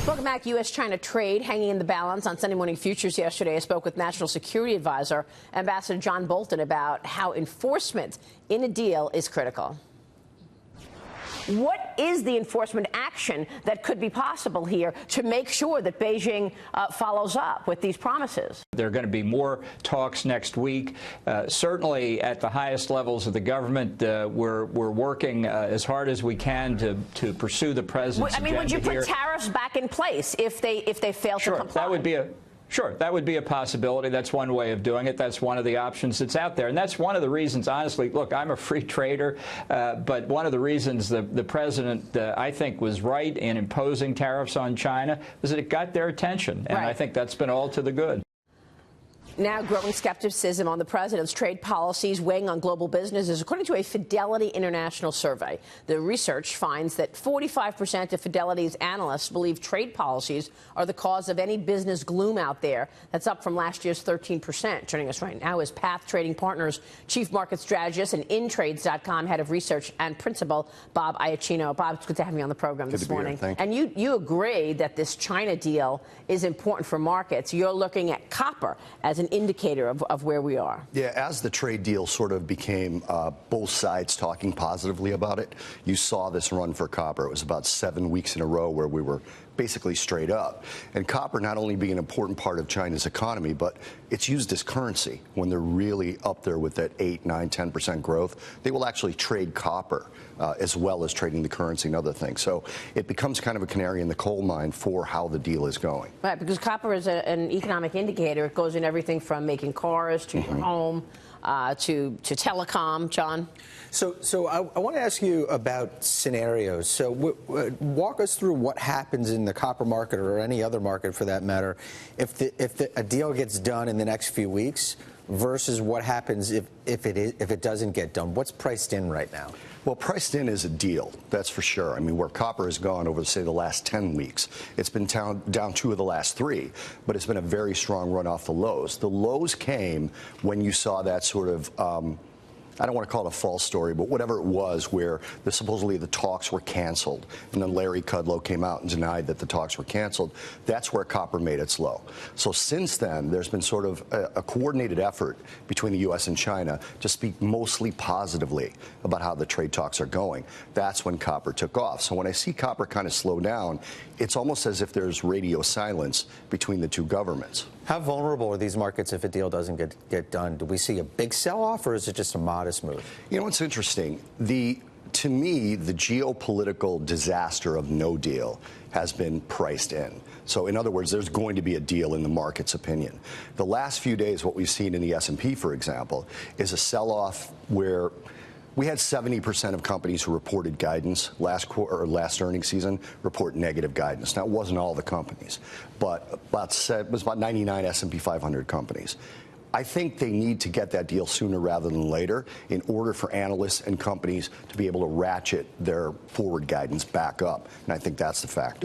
Welcome back. U.S.-China trade hanging in the balance on Sunday morning futures yesterday. I spoke with National Security Advisor Ambassador John Bolton about how enforcement in a deal is critical. What is the enforcement action that could be possible here to make sure that Beijing follows up with these promises? There are going to be more talks next week. Certainly at the highest levels of the government, we're working as hard as we can to pursue the president's agenda. Would you put tariffs back in place if they fail to comply? That would be a possibility. That's one way of doing it. That's one of the options that's out there. And that's one of the reasons, honestly, look, I'm a free trader, but one of the reasons the president, I think, was right in imposing tariffs on China was that it got their attention. And I think that's been all to the good. Now, growing skepticism on the president's trade policies weighing on global businesses. According to a Fidelity International survey, the research finds that 45% of Fidelity's analysts believe trade policies are the cause of any business gloom out there. That's up from last year's 13%. Joining us right now is Path Trading Partners Chief Market Strategist and InTrades.com Head of Research and Principal, Bob Iaccino. Bob, it's good to have you on the program this morning. Thank you. And you agree that this China deal is important for markets. You're looking at copper as an indicator of where we are. Yeah, as the trade deal sort of became both sides talking positively about it, you saw this run for copper. It was about 7 weeks in a row where we were basically straight up. And copper not only being an important part of China's economy, but it's used as currency. When they're really up there with that 8, 9, 10% growth, they will actually trade copper as well as trading the currency and other things. So it becomes kind of a canary in the coal mine for how the deal is going. Right, because copper is an economic indicator. It goes in everything from making cars to your home to telecom. John? So I want to ask you about scenarios. So walk us through what happens in the copper market or any other market for that matter if a deal gets done in the next few weeks versus what happens if it doesn't get done. What's priced in right now? Well, priced in is a deal, that's for sure. I mean, where copper has gone over, say, the last 10 weeks, it's been down 2 of the last 3, but it's been a very strong run off the lows. The lows came when you saw that sort of I don't want to call it a false story, but whatever it was where supposedly the talks were canceled, and then Larry Kudlow came out and denied that the talks were canceled. That's where copper made its low. So since then, there's been sort of a coordinated effort between the U.S. and China to speak mostly positively about how the trade talks are going. That's when copper took off. So when I see copper kind of slow down, it's almost as if there's radio silence between the two governments. How vulnerable are these markets if a deal doesn't get done? Do we see a big sell-off, or is it just a modest move? You know, it's interesting. To me, the geopolitical disaster of no deal has been priced in. So, in other words, there's going to be a deal in the market's opinion. The last few days, what we've seen in the S&P, for example, is a sell-off where we had 70% of companies who reported guidance last earnings season report negative guidance. Now, it wasn't all the companies, but it was about 99 S&P 500 companies. I think they need to get that deal sooner rather than later in order for analysts and companies to be able to ratchet their forward guidance back up. And I think that's the factor.